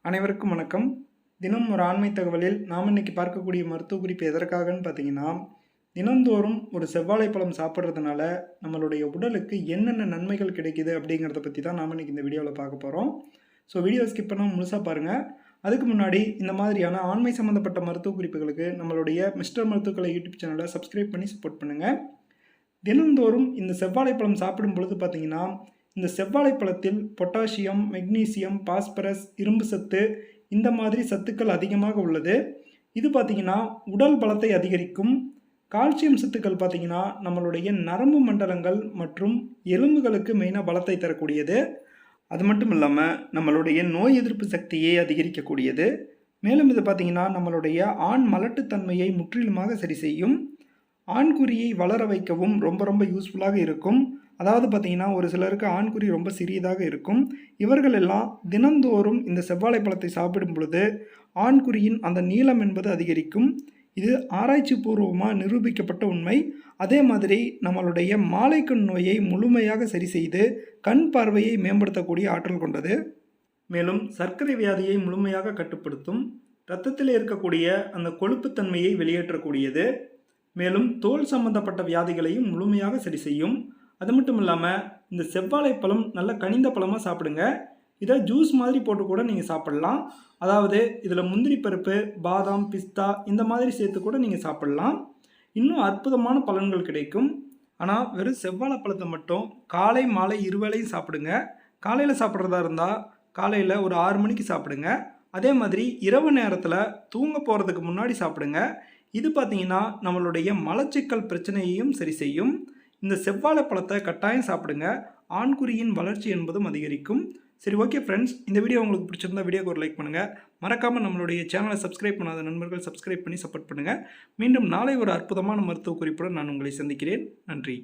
அனைவருக்கும் வணக்கம். தினம் ஒரு ஆண்மை தகவலில் நாம் இன்னைக்கு பார்க்கக்கூடிய மருத்துவ குறிப்பு எதற்காகன்னு பார்த்தீங்கன்னா, தினந்தோறும் ஒரு செவ்வாழைப்பழம் சாப்பிட்றதுனால நம்மளுடைய உடலுக்கு என்னென்ன நன்மைகள் கிடைக்குது அப்படிங்கிறத பற்றி தான் நாம் இன்னைக்கு இந்த வீடியோவில் பார்க்க போகிறோம். ஸோ வீடியோ ஸ்கிப் பண்ணாமல் முழுசாக பாருங்கள். அதுக்கு முன்னாடி இந்த மாதிரியான ஆண்மை சம்மந்தப்பட்ட மருத்துவ குறிப்புகளுக்கு நம்மளுடைய மிஸ்டர் மருத்துவக்கலை யூடியூப் சேனலை சப்ஸ்கிரைப் பண்ணி சப்போர்ட் பண்ணுங்கள். தினந்தோறும் இந்த செவ்வாழைப்பழம் சாப்பிடும் பொழுது பார்த்தீங்கன்னா, இந்த செவ்வாழைப்பழத்தில் பொட்டாசியம், மெக்னீசியம், பாஸ்பரஸ், இரும்பு சத்து இந்த மாதிரி சத்துக்கள் அதிகமாக உள்ளது. இது பார்த்திங்கன்னா உடல் பலத்தை அதிகரிக்கும். கால்சியம் சத்துக்கள் பார்த்திங்கன்னா நம்மளுடைய நரம்பு மண்டலங்கள் மற்றும் எலும்புகளுக்கு மெயினாக பலத்தை தரக்கூடியது. அது மட்டும் இல்லாமல் நம்மளுடைய நோய் எதிர்ப்பு சக்தியை அதிகரிக்கக்கூடியது. மேலும் இது பார்த்திங்கன்னா நம்மளுடைய ஆண் மலட்டுத்தன்மையை முற்றிலுமாக சரி செய்யும். ஆண்குறியை வளர வைக்கவும் ரொம்ப யூஸ்ஃபுல்லாக இருக்கும். அதாவது பார்த்திங்கன்னா ஒரு சிலருக்கு ஆண்குறி ரொம்ப சிறியதாக இருக்கும். இவர்கள் எல்லாம் தினந்தோறும் இந்த செவ்வாழைப்பழத்தை சாப்பிடும் பொழுது ஆண்குறியின் அந்த நீளம் என்பது அதிகரிக்கும். இது ஆராய்ச்சி பூர்வமாக நிரூபிக்கப்பட்ட உண்மை. அதே மாதிரி நம்மளுடைய மாலைக்கண் நோயை முழுமையாக சரி செய்து கண் பார்வையை மேம்படுத்தக்கூடிய ஆற்றல் கொண்டது. மேலும் சர்க்கரை வியாதியை முழுமையாக கட்டுப்படுத்தும். இரத்தத்தில் இருக்கக்கூடிய அந்த கொழுப்புத்தன்மையை வெளியேற்றக்கூடியது. மேலும் தோல் சம்பந்தப்பட்ட வியாதிகளையும் முழுமையாக சரி செய்யும். அது மட்டும் இல்லாமல் இந்த செவ்வாழைப்பழம் நல்ல கனிந்த பழமாக சாப்பிடுங்க. இதை ஜூஸ் மாதிரி போட்டு கூட நீங்கள் சாப்பிட்லாம். அதாவது இதில் முந்திரி பருப்பு, பாதாம், பிஸ்தா இந்த மாதிரி சேர்த்து கூட நீங்கள் சாப்பிட்லாம். இன்னும் அற்புதமான பலன்கள் கிடைக்கும். ஆனால் வெறும் செவ்வாழைப்பழத்தை மட்டும் காலை மாலை இருவேளையும் சாப்பிடுங்க. காலையில் சாப்பிட்றதா இருந்தால் காலையில் ஒரு 6 மணிக்கு சாப்பிடுங்க. அதே மாதிரி இரவு நேரத்தில் தூங்க போகிறதுக்கு முன்னாடி சாப்பிடுங்க. இது பார்த்திங்கன்னா நம்மளுடைய மலச்சிக்கல் பிரச்சனையையும் சரி செய்யும். இந்த செவ்வாழைப்பழத்தை கட்டாயம் சாப்பிடுங்க. ஆண்குறியின் வளர்ச்சி என்பதும் அதிகரிக்கும். சரி, ஓகே ஃப்ரெண்ட்ஸ், இந்த வீடியோ உங்களுக்கு பிடிச்சிருந்தா வீடியோக்கு ஒரு லைக் பண்ணுங்கள். மறக்காமல் நம்மளுடைய சேனலை சப்ஸ்கிரைப் பண்ணாத நண்பர்கள் சப்ஸ்கிரைப் பண்ணி சப்போர்ட் பண்ணுங்கள். மீண்டும் நாளை ஒரு அற்புதமான மருத்துவ குறிப்புடன் நான் உங்களை சந்திக்கிறேன். நன்றி.